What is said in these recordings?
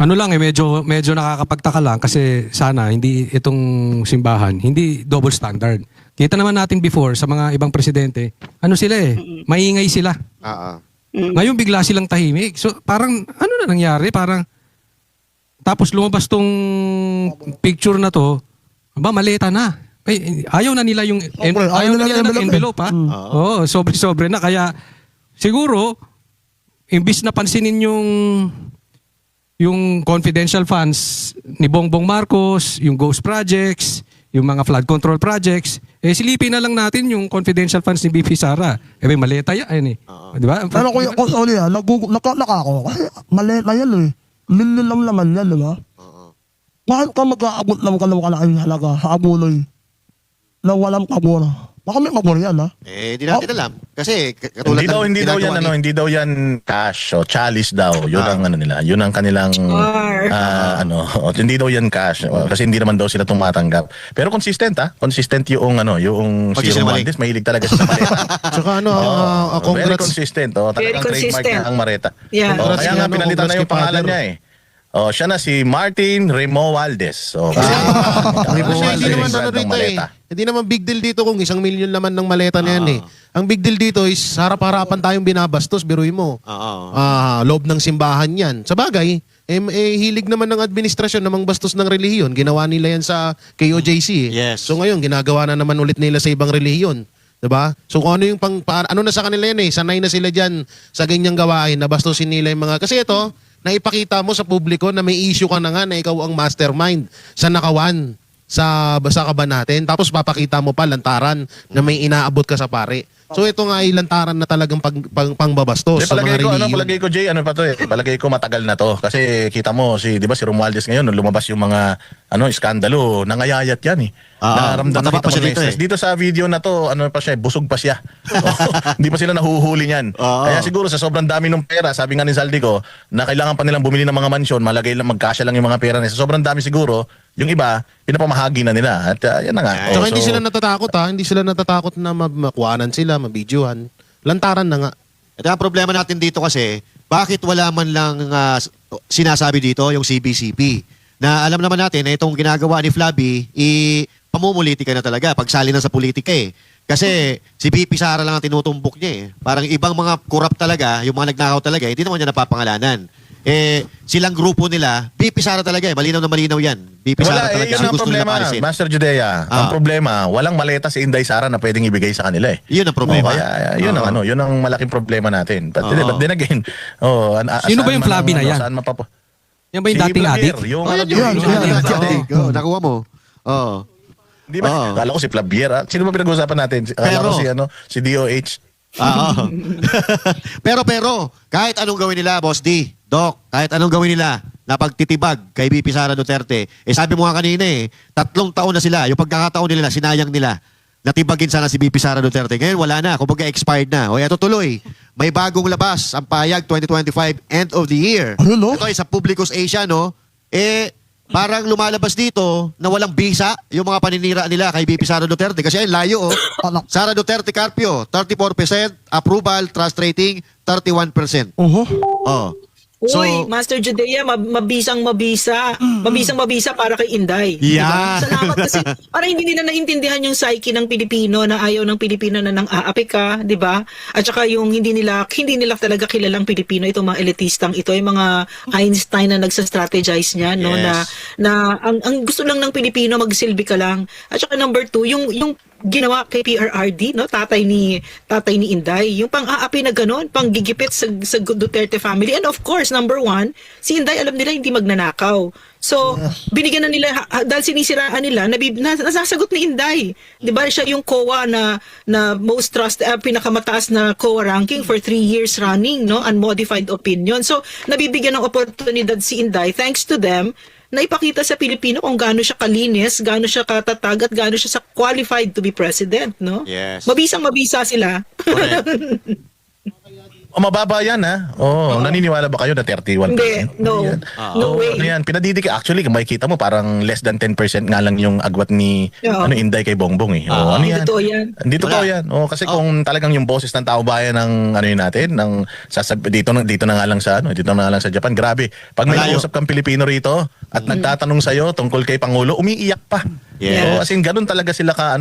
Ano lang medyo nakakapagtaka lang kasi sana hindi itong simbahan, hindi double standard. Kita naman natin before sa mga ibang presidente, ano sila maingay sila. Ngayon bigla silang tahimik. So parang ano na nangyari? Parang tapos lumabas tong picture na to, maleta na. Ay, ayaw na nila yung ayaw na nila ng envelope ha. Oo, sobre na kaya siguro imbis na pansinin yung confidential funds ni Bongbong Marcos, yung ghost projects, yung mga flood control projects, silipin na lang natin yung confidential funds ni BP Sara. May maleta yan Di ba? Pero kuya, nakaka ako. Kasi maleta yan Million lang naman yan, di ba? Bakit ka mag-aabot ng kalaking halaga sa abuloy na walang pabor? Baka may pabor yan, ha? Hindi natin alam. Kasi katulad hindi daw yan cash o chalice daw. Yun ang ano nila. Yun ang kanilang hindi daw yan cash kasi hindi naman daw sila tumatanggap. Pero consistent consistent yung yung si Romualdez, mahilig talaga siya sa maleta. Tsaka very consistent. Talagang trademark niya ang maleta. Yeah. Kaya nga pinalitan na yung pangalan niya siya na si Martin Romualdez. Hindi naman hindi naman big deal dito kung 1 milyon naman ng maleta na yan Ang big deal dito is harap-harapan tayong binabastos, biruin mo. Loob ng simbahan yan. Sa bagay, hilig naman ng administrasyon namang bastos ng relihiyon. Ginawa nila yan sa KOJC. Yes. So ngayon, ginagawa na naman ulit nila sa ibang relihiyon. Diba? So kung ano yung ano na sa kanila yan sanay na sila dyan sa ganyang gawain, nabastusin nila yung mga, kasi ito, naipakita mo sa publiko na may issue ka na nga na ikaw ang mastermind sa nakawan sa kabanatan. Tapos papakita mo pa lantaran na may inaabot ka sa pare. So ito nga ay lantaran na talagang pangbabastos sa mga relihiyon. Palagay ko, Jay, palagay ko matagal na to. Kasi kita mo, di ba si Romualdez ngayon, nung lumabas yung mga iskandalo, nangayayat yan Naramdaman pa siya dito Dito sa video na to, busog pa siya. Hindi pa sila nahuhuli niyan. Kaya siguro sa sobrang dami ng pera, sabi nga ni Saldi ko, na kailangan pa nilang bumili ng mga mansyon, magkasya lang yung mga pera nila. Sa sobrang dami siguro, yung iba, pinapamahagi na nila. At yan na nga. Tsaka hindi sila natatakot Hindi sila natatakot na makuhanan sila, mabidyohan. Lantaran na nga. Ito ang problema natin dito kasi, bakit wala man lang sinasabi dito yung CBCP? Na alam naman natin na itong ginagawa ni Flavi, pamumulitika na talaga, pagsali na sa politika Kasi si BP Sara lang ang tinutumbok niya Parang ibang mga corrupt talaga, yung mga nagnakaw talaga, hindi naman niya napapangalanan. Silang grupo nila, BP Sara talaga malinaw na malinaw yan. BP Sara talaga, yun ang gusto nila problema, paalisin. Master Judea. Ang problema, walang maleta si Inday Sara na pwedeng ibigay sa kanila Yun ang problema. Kaya yun ang malaking problema natin. But then again, sino ba yung Flavi na yan? Saan Yan ba yung dating adik? Yung Nakuha mo. Di ba? Kala ko si Flavier. Sino ba pinag-uusapan natin? Kala ko si DOH. Pero, kahit anong gawin nila, Boss D, Doc, kahit anong gawin nila na pagtitibag kay BP Sara Duterte, sabi mo nga kanina 3 taon na sila, yung pagkakataon nila, sinayang nila. Natibagin sana si BP Sara Duterte. Ngayon, wala na. Kumbaga, expired na. O, ito tuloy. May bagong labas. Ang payag 2025, end of the year. Ito ay sa Publicus Asia, parang lumalabas dito na walang visa yung mga paninira nila kay BP Sara Duterte. Kasi ay layo, Sara Duterte Carpio, 34%. Approval, trust rating, 31%. Uy, Master Judea, mabisang-mabisa para kay Inday. Yeah. Diba? Salamat kasi para hindi nila naintindihan yung psyche ng Pilipino na ayaw ng Pilipino na nang aapi ka, di ba? At saka yung hindi nila talaga kilalang Pilipino, itong mga elitistang ito, yung mga Einstein na nagsa-strategize niya, no? Yes. Na ang gusto lang ng Pilipino, magsilbi ka lang. At saka number 2, yung ginawa kay PRRD, no, tatay ni Inday, yung pang-aapi na gano'n, panggigipit sa Duterte family. And of course, number 1, si Inday alam nila hindi magnanakaw. So, binigyan na nila, dahil sinisiraan nila, nasasagot ni Inday. Di ba siya yung COA na most pinakamataas na COA ranking for 3 years running, no, unmodified opinion. So, nabibigyan ng oportunidad si Inday, thanks to them, na ipakita sa Pilipino kung gaano siya kalinis, gaano siya katatag, at gaano siya qualified to be president, no? Yes. Mabisang-mabisa sila. Correct. Mababa yan, ha? Naniniwala ba kayo na 31%? Hindi, no. Yan. No way. Ano yan, pinadidik. Actually, makikita mo parang less than 10% nga lang yung agwat ni Oo. Inday kay Bongbong eh. Ano Hindi yan? totoo yan. Hindi totoo yan. Kasi kung talagang yung boses ng tao bayan ng ano yun natin, ng dito na nga lang sa dito na nga lang sa Japan, grabe. Pag may Malayo. kausap kang Pilipino rito at nagtatanong sa iyo tungkol kay Pangulo, umiiyak pa. Yes. As in ganun talaga sila ka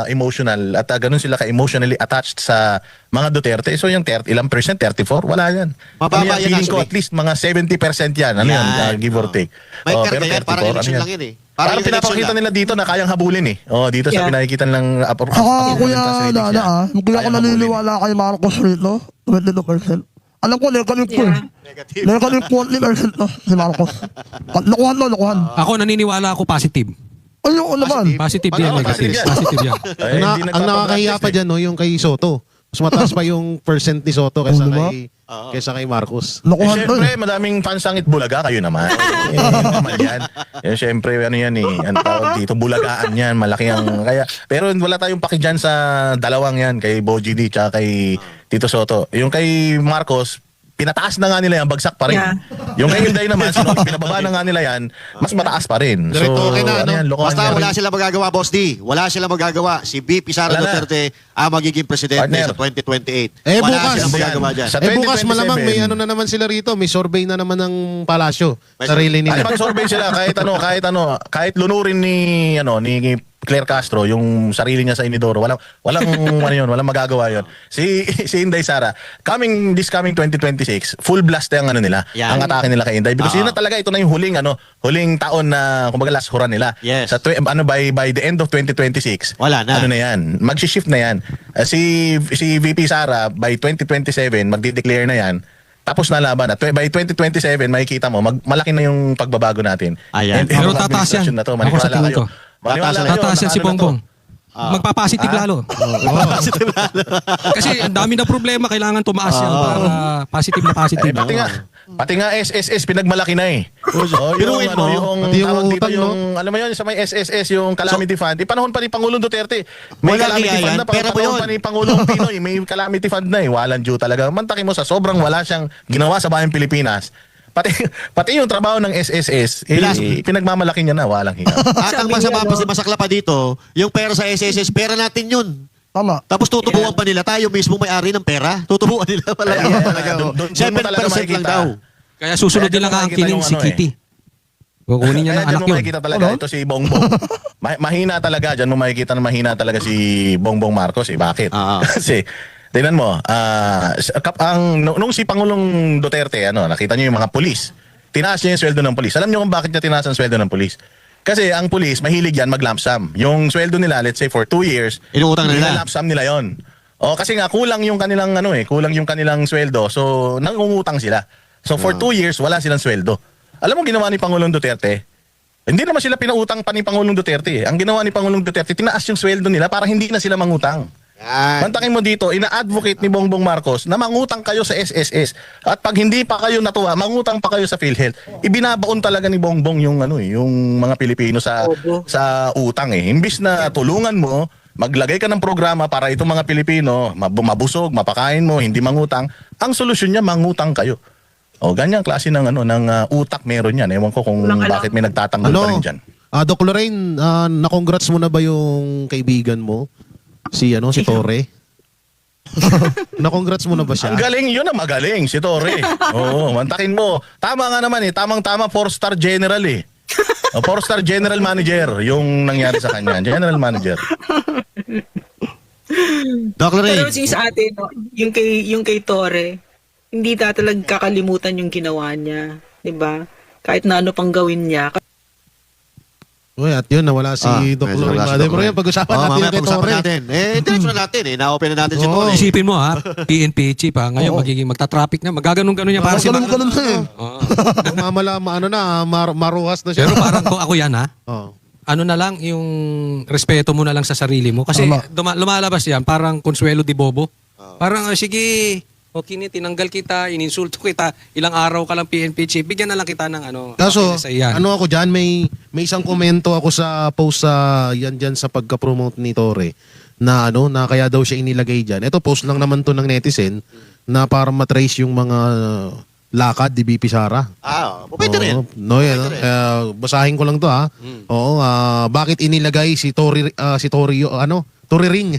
emotional at ganun sila ka emotionally attached sa mga Duterte. So yung ilang percent, 34, wala yan. Mababa yan Feeling ko actually. at least mga 70% yan. Ano yan, give or take. May Pero yan, parang 34, election ano lang yan eh. Parang yung election pinapakita lang. nila dito na kayang habulin eh. Dito sa Yeah. pinakikita ng Kuya Dana, hindi ako naniniwala kay Marcos rito. 22%. Alam ko, negative ko eh. Negative. Negative 20% no, si Marcos. Lokohan no, lokohan. Ako naniniwala ako positive. Ayoko naman. Positive yan, Ano, negative. positive yan. Positive yan. Ang nakakahiya pa dyan, no, yung kay Soto. Mas mataas pa yung percent ni Soto kaysa diba? kay Marcos. Lokohan to Siyempre, eh. madaming fansangit Bulaga kayo naman. Naman yan. Siyempre, ano yan eh. Ang tawag dito, Bulagaan yan. Malaki ang kaya. Pero wala tayong paki dyan sa dalawang yan. Kay Boji D tsaka kay Tito Soto. Yung kay Marcos, pinataas na nga nila yan, bagsak pa rin. Yeah. Yung kay Inday naman, pinababa na nga nila yan, mas mataas pa rin. Diretso okay na, no? yan, lokohan Basta yan. wala sila magagawa, Boss D. Wala sila magagawa. Si VP Sara Wala na. Duterte ang magiging presidente Partner. sa 2028. Eh, Wala bukas. silang magagawa dyan. Sa Bukas 2027, malamang may ano na naman sila rito, may survey na naman ng palasyo. Sarili Ay, nila. mag-survey sila kahit lunurin ni Claire Castro yung sarili niya sa Inidoro. Walang walang magagawa 'yon. Si Inday Sara, this coming 2026, full blast ang nila. Yan. Ang atake nila kay Inday because yun na talaga, ito na yung huling taon na kumbaga last hura nila. Yes. Sa by the end of 2026. Wala na. Ano na yan? Mag-shift na yan. Si VP Sara by 2027 magdi-declare na yan. Tapos na laban na. By 2027, makikita mo, malaki na yung pagbabago natin. Ayan. Pero tataas yan. Na to, Ako sa maniwala tingin kayo. ko. Maniwala kayo, Tataas yan si ano na to. Bongbong. Magpapositive lalo. Kasi ang dami na problema, kailangan tumaas yan para positive na positive. Pati nga SSS pinagmalaki na eh. Pinuin mo. Pati yung tawag dito utang, no? alam mo yun, sa may SSS, yung Calamity Fund. Panahon pa ni Pangulong Duterte. May Wala Calamity kaya Fund yan. na. Pera mo Panahon yun. pa ni Pangulong Pinoy. May Calamity Fund na eh. Walang due talaga. Mantakin mo sa sobrang wala siyang ginawa sa bayang Pilipinas. Pati yung trabaho ng SSS, pinagmamalaki niya na, walang hiya. At ang masakla pa dito, yung pera sa SSS, pera natin yun. Tama. Tapos tutubuan pa nila, tayo mismo may-ari ng pera. Tutubuan nila pala. Doon mo talaga 7% lang makikita. daw. Kaya susunod Kaya din lang dyan mo aangkinin makikita si yung Kitty. Kukunin niya Kaya ng dyan anak mo yun. makikita talaga, ito si Bongbong. Mahina talaga, dyan mo makikita na mahina talaga si Bongbong Marcos. Bakit? Kasi, tingnan mo, nung si Pangulong Duterte, nakita niyo yung mga pulis, tinaas niya yung sweldo ng pulis. Alam niyo kung bakit niya tinaas ang sweldo ng pulis? Kasi ang pulis, mahilig yan mag-lump sum. Yung sweldo nila, let's say for 2 years, Inuutang na nila. lump sum nila yon. Kasi nga kulang yung kanilang kulang yung kanilang sweldo. So nangungutang sila. So for 2 years wala silang sweldo. Alam mo ginawa ni Pangulong Duterte? Hindi naman sila pinautang pa ni Pangulong Duterte. Ang ginawa ni Pangulong Duterte, tinaas yung sweldo nila para hindi na sila mangutang. Yan. Mantakin mo dito, ina-advocate ni Bongbong Marcos na mangutang kayo sa SSS. At pag hindi pa kayo natuwa, mangutang pa kayo sa PhilHealth. Ibinabaon talaga ni Bongbong yung yung mga Pilipino sa utang eh. Imbis na tulungan mo, maglagay ka ng programa para itong mga Pilipino mabusog, mapakain mo, hindi mangutang. Ang solusyon niya, mangutang kayo. Ganyang klase ng utak meron yan. Ewan ko kung bakit may nagtatanggol pa rin dyan. Doc Lorraine, na-congrats mo na ba yung kaibigan mo? Si Torre? Na-congrats mo na ba siya? Ang galing, yun ang magaling, si Torre. Oo, mantakin mo. Tama nga naman eh, tamang-tama 4-star general eh. 4-star general manager yung nangyari sa kanya. General manager. Doc Lorraine. Pero sa atin, yung kay Torre, hindi talagang kakalimutan yung ginawa niya. 'Di ba? Kahit na ano pang gawin niya. Uy, at yun, nawala si Doc medyo Lorraine. wala si Pero Doc yan, Lorraine. pag-usapan natin mamaya yung kay pag-usapan Torre. natin. Diretso na natin na-open na natin si Torre. Isipin mo PNP chief ngayon magiging magta-traffic na, magaganon-ganon niya para si Ganun siya eh. Maruhas na siya. Pero parang kung ako yan Oh. ano na lang yung respeto mo na lang sa sarili mo kasi Tama. lumalabas yan parang Consuelo de Bobo. Parang sige, Okay, tinanggal kita, ininsulto kita, ilang araw ka lang PNP chief, bigyan na lang kita ng ano. Kaso, okay na sa iyan. ano ako dyan, may isang komento ako sa post sa yan dyan sa pagka-promote ni Torre na na kaya daw siya inilagay dyan. Ito post lang naman to ng netizen na para matrace yung mga lakad ni BP Sara. Pwede rin. No, yan. Basahin ko lang to ha. Oo, bakit inilagay si Torre Ring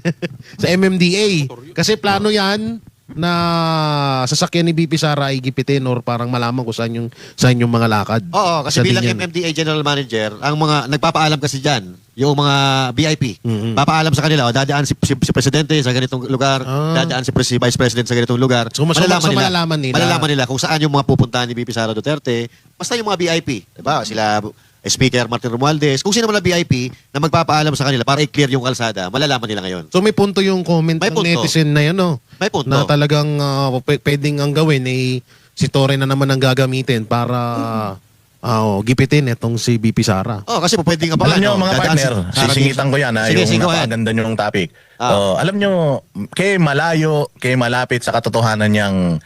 sa MMDA? Kasi plano yan na sasakyan ni BP Sara ay gipitin or parang malaman kung saan yung mga lakad. Oo, kasi Isa din bilang yan. MMDA General Manager, ang mga nagpapaalam kasi dyan, yung mga VIP, papaalam sa kanila, dadaan si Presidente sa ganitong lugar, dadaan si Vice President sa ganitong lugar. So, malalaman nila. Malalaman nila kung saan yung mga pupuntahan ni BP Sara Duterte, basta yung mga VIP, diba? Sila Speaker Martin Romualdez, kung sino man na VIP na magpapaalam sa kanila para i-clear yung kalsada, malalaman nila ngayon. So may punto yung comment May ng punto. netizen na yun, no? May punto. Na talagang pwedeng ang gawin si Torre na naman ang gagamitin para gipitin itong si BP Sara. Kasi pwedeng Alam nyo mga dadaan partner, sisingitan ko yan Sige, yung go ahead. napakaganda nyo ng topic. Alam nyo, kay malayo, kay malapit sa katotohanan yung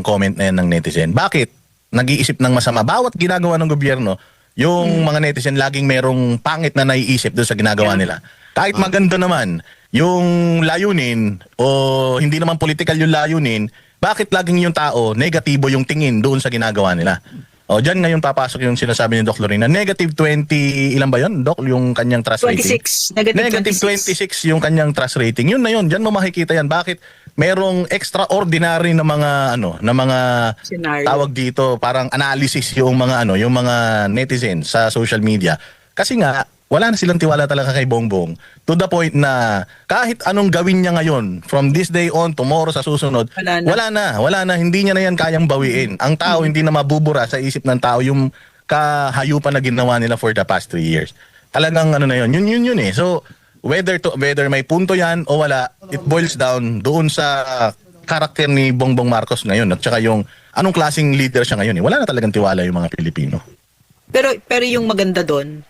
comment na yan ng netizen. Bakit nag-iisip ng masama? Bawat ginagawa ng gobyerno, yung mga netizen laging merong pangit na naiisip doon sa ginagawa nila. Kahit maganda naman yung layunin o hindi naman political yung layunin, bakit laging yung tao negatibo yung tingin doon sa ginagawa nila? O diyan ngayon papasok yung sinasabi ni Doc Lorena, negative 20, ilan ba yun, Doc, yung kanyang trust rating? 26. Negative 26 yung kanyang trust rating. Yun na yun, diyan mo makikita yan. Bakit merong extraordinary na mga na mga Scenario. tawag dito, parang analysis yung mga yung mga netizens sa social media. Kasi nga wala na silang tiwala talaga kay Bongbong to the point na kahit anong gawin niya ngayon from this day on, tomorrow sa susunod, wala na, hindi niya na yan kayang bawiin. Ang tao hindi na mabubura sa isip ng tao yung kahayupan na ginawa nila for the past 3 years. Talagang yun eh. So whether may punto yan o wala, it boils down doon sa karakter ni Bongbong Marcos ngayon at saka yung anong klaseng leader siya ngayon. Wala na talagang tiwala yung mga Pilipino. Pero yung maganda doon,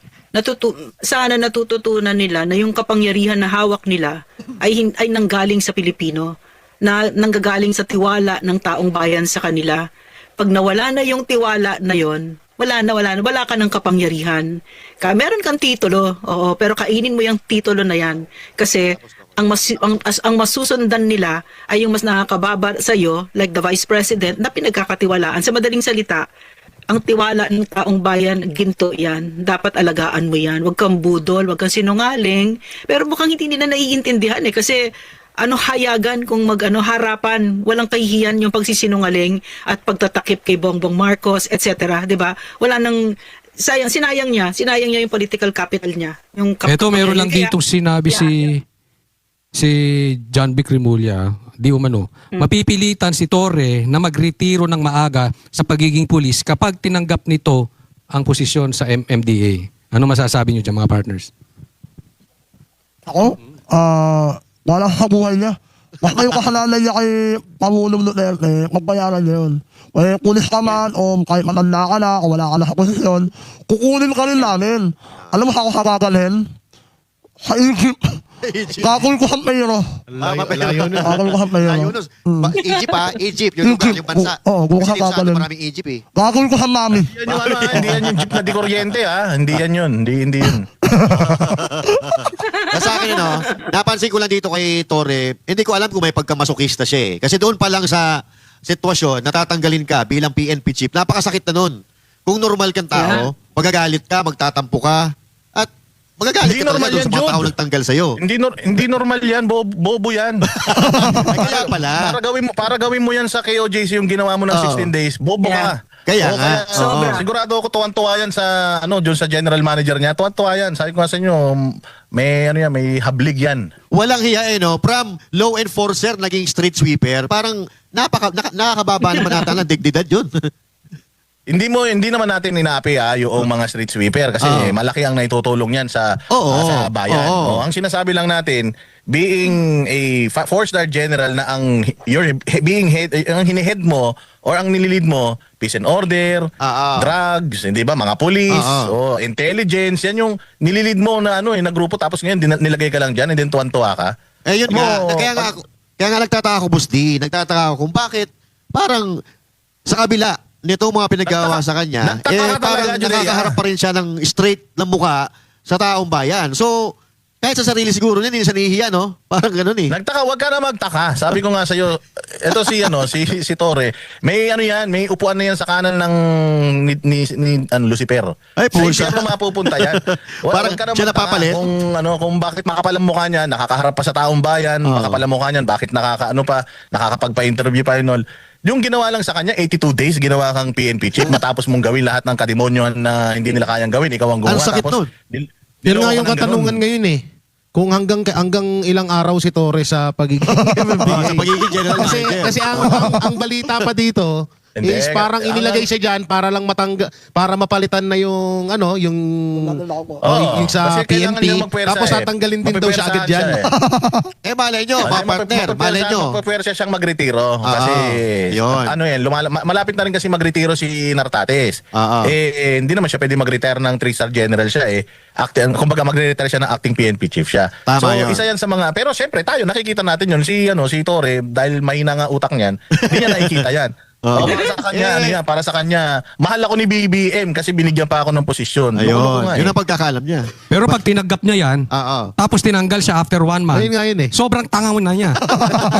sana natututunan nila na yung kapangyarihan na hawak nila ay nanggaling sa Pilipino, na nanggagaling sa tiwala ng taong bayan sa kanila. Pag nawala na yung tiwala na yon, wala ka ng kapangyarihan. Meron kang titulo, oo, pero kainin mo yung titulo na yan kasi ang masusundan nila ay yung mas nakakababa sa iyo, like the Vice President na pinagkakatiwalaan. Sa madaling salita, ang tiwala ng taong bayan, ginto yan. Dapat alagaan mo yan. Huwag kang budol, huwag kang sinungaling. Pero mukhang hindi nila naiintindihan kasi hayagan kung harapan, walang kahihiyan yung pagsisinungaling at pagtatakip kay Bongbong Marcos, etc. 'Di ba? Wala nang sinayang niya yung political capital niya. Ito meron lang ditong sinabi si John Vic Rimulya, di umano, mapipilitan si Torre na magretiro ng maaga sa pagiging pulis kapag tinanggap nito ang posisyon sa MMDA. Ano masasabi niyo dyan mga partners? Ako, wala sa buhay niya. Basta yung kasalanan niya kay Pangulong Duterte, magbayaran niya yun. Pulis ka man, o kahit matanda ka na, o wala ka na sa posisyon, kukunin ka rin namin. Alam mo sa ako sa gagalhin? Sa Egypt. Gagawin ko sa Mayro. Layo nun. Gagawin ko sa Mayro. Egypt, yung lugar, yung bansa. Oo, Kasi sa dito sa atin gagalhin. maraming Egypt eh. Gagawin ko sa Mami. Hindi yan yung jeep na di kuryente Hindi yan yun. Hindi yun. Sa akin, napansin ko lang dito kay Torre, hindi ko alam kung may pagkamasokista siya eh. Kasi doon pa lang sa sitwasyon, natatanggalin ka bilang PNP chief, napakasakit na nun. Kung normal kang tao, magagalit ka, magtatampo ka, at magagalit Hindi ka normal talaga yan, sa mga Jod. tao nagtanggal sa'yo. Hindi normal yan, bobo yan. Ay, kaya pala. Para gawin mo yan sa KOJC yung ginawa mo ng 16 days, bobo ka. Kaya nga. Sobra. Sigurado ako tuwan-tuwa yan sa doon sa general manager niya. Tuwan-tuwa yan. Sabi ko nga sa inyo, may may hablig yan. Walang hiya from law enforcer naging street sweeper, parang nakakababa naman nata ng dignidad yun. Hindi naman natin inaapi yung mga street sweeper kasi malaki ang naitutulong yan sa bayan. Ang sinasabi lang natin, being a 4-star general na ang hinihead mo or ang nililid mo, peace and order, drugs, hindi ba, mga police, intelligence, yan yung nililid mo na na grupo tapos ngayon nilagay ka lang diyan and then tuwan-tuwa ka. Yun nga. Kaya nga nagtataka ako, Boss D, nagtataka ako kung bakit parang sa kabila nito mga pinagawa sa kanya, nagtataka parang talaga, Julia. nakakaharap pa rin siya ng straight na mukha sa taong bayan. So, kahit sa sarili siguro niya, hindi siya nahihiya, no? Parang ganun eh. Nagtaka, wag ka na magtaka. Sabi ko nga sa iyo, ito si Torre, may ano yan, may upuan na yan sa kanan ng ni Lucifer. Ay, Sa pusa. impyerno mapupunta yan. Parang Wag ka na siya magtaka napapalit? kung bakit makapal ang mukha niya, nakakaharap pa sa taong bayan, Oo. makapal ang mukha niyan, bakit nakakapagpa-interview pa rin. Yung ginawa lang sa kanya, 82 days, ginawa kang PNP chief, matapos mong gawin lahat ng kadimonyohan na hindi nila kayang gawin, ikaw ang gumawa. Ang sakit Tapos, nun. Yun nga niloko yung ka ng katanungan ganun. ngayon eh. Kung hanggang ilang araw si Torres sa pagiging Sa pagiging general kasi manager. kasi ang balita pa dito Hindi, is parang inilagay siya diyan para lang para mapalitan na yung yung yung sa kasi kailangan PNP niya magpwersa tapos eh. tatanggalin din daw siya agad diyan. Eh, malay nyo, mga partner, malay nyo. Magpapwersa siyang magretiro. Kasi, yun. malapit na rin kasi magretiro si Nartates. Hindi naman siya pwede mag-retire ng 3-star general siya eh. Kumbaga mag-retire siya ng acting PNP chief siya. Tama so, yun. isa yan sa mga, pero syempre tayo, nakikita natin yun. Si Torre, dahil mahina nga utak niyan, hindi niya nakikita yan. Para sa kanya, para sa kanya, mahal ako ni BBM kasi binigyan pa ako ng posisyon. Ayun, Loko-loko nga yun eh. ang pagkakalam niya. Pero pag tinanggap niya yan, tapos tinanggal siya after 1 month, Ayun nga yun eh. sobrang tangaw na niya.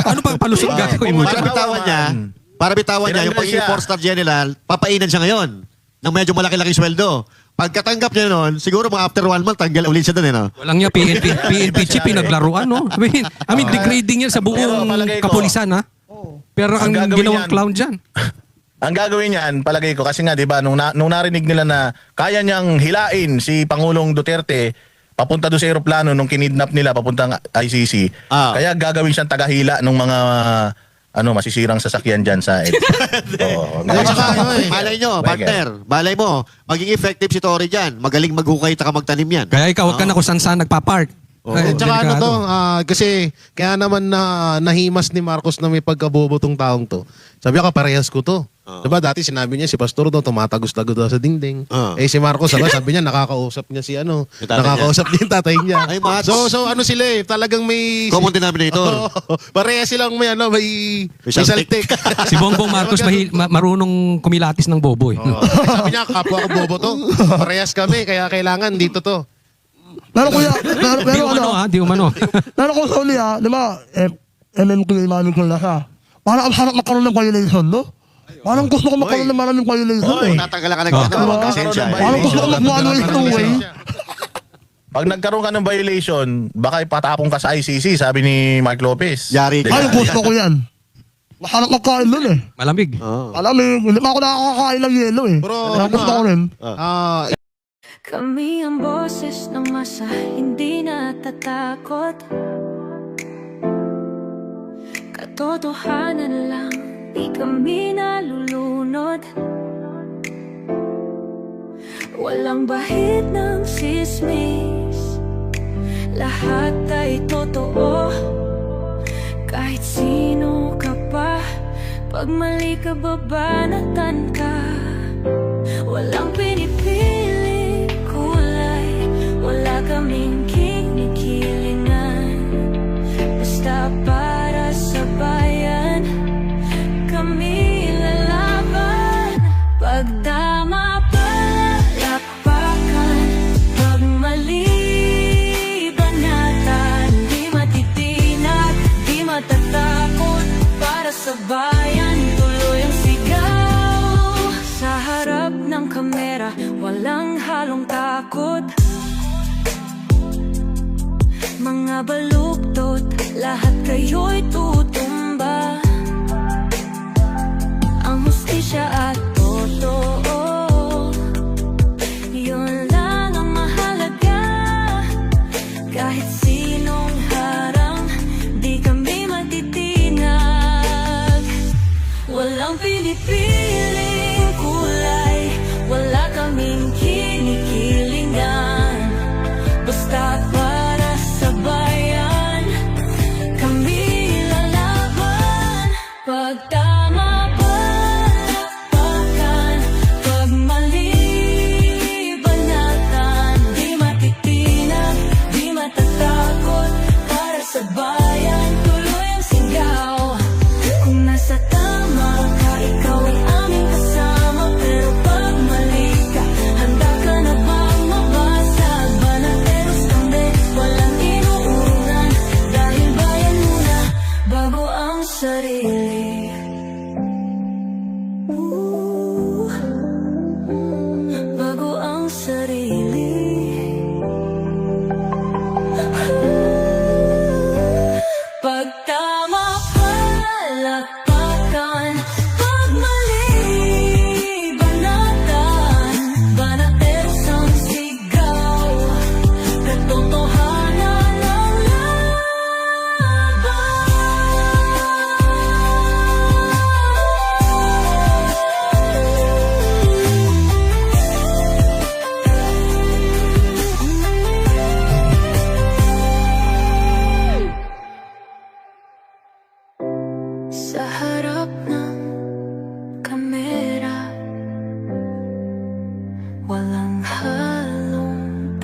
Ano pang palusot gagawin mo Para dyan? bitawan niya, yung Tinanggal pagiging siya. 4-star general, papainan siya ngayon ng medyo malaki-laki sweldo. Pagkatanggap niya noon, siguro mga after 1 month, tanggal ulit siya doon, eh, no? Walang niya PNP chief pinaglaruan, no? I mean, degrading yan sa Pero buong palagay ko, kapulisan, ha? Pero ang gagawin ginawang yan- clown dyan. Ang gagawin niyan, palagay ko, kasi nga, di ba, nung narinig nila na kaya niyang hilain si Pangulong Duterte, papunta doon sa aeroplano nung kinidnap nila, papuntang ICC, kaya gagawin siyang tagahila ng mga masisirang sasakyan dyan sa Oo. At saka, Malay nyo, partner, malay mo, maging effective si Tory dyan. Magaling maghukay, taka magtanim yan. Kaya ikaw, wag ka na kung saan nagpa-park. Ay, At saka delikado. kasi kaya naman nahimas ni Marcos na may pagkabobo tong taong to. Sabi ko, parehas ko to. Diba dati sinabi niya si Pastor daw tumatagos-tagos daw sa dingding. Eh si Marcos sabi niya nakakausap niya si tatay nakakausap niya yung tatay niya. Ay, Mats. So ano sila eh, talagang may Common denominator. Parehas silang may may saltik. saltik. Si Bongbong Marcos marunong kumilatis ng bobo, eh. Sabi niya, kapwa ko bobo to. Parehas kami, kaya kailangan dito to. Pero kuya, Di pero umano, ha? Di umano. pero kung sa uli di ba, MMK namin ko na siya. Parang ang harap magkaroon ng violation, no? Parang gusto ko magkaroon ng maraming violation, eh. Tatanggal ka ng pasensya. Parang gusto ko mag-one way. Pag nagkaroon ka ng violation, baka ipatapong ka sa ICC, sabi ni Mark Lopez. Yari ka. Ay, gusto ko yan. Masarap magkain nun, eh. Malamig. Alam mo, hindi pa ako nakakakain ng yelo, eh. Pero, Kaya gusto ko rin. Kami ang boses ng masa, hindi natatakot. Katotohanan lang, di kami nalulunod. Walang bahid ng sismis, lahat ay totoo. Kahit sino ka pa, pag mali ka babanatan ka. Walang pinipili kulay, wala kaming kinikilingan. Basta para sa bayan, kami lalaban. Pag tama palapakan, pag mali banatan. Di matitinag, di matatakot, para sa bayan tuloy ang sigaw. Sa harap ng kamera, walang halong takot. Mga baluktot, lahat kayo'y tutumba. Ang hustisya at totoo, yun lang ang mahalaga. Kahit sinong harang, di kami matitinag. Walang pinipiling kulay, wala kaming kinikilingan. Basta para sa bayan, kami lalaban. Pag tama palapakan, walang halong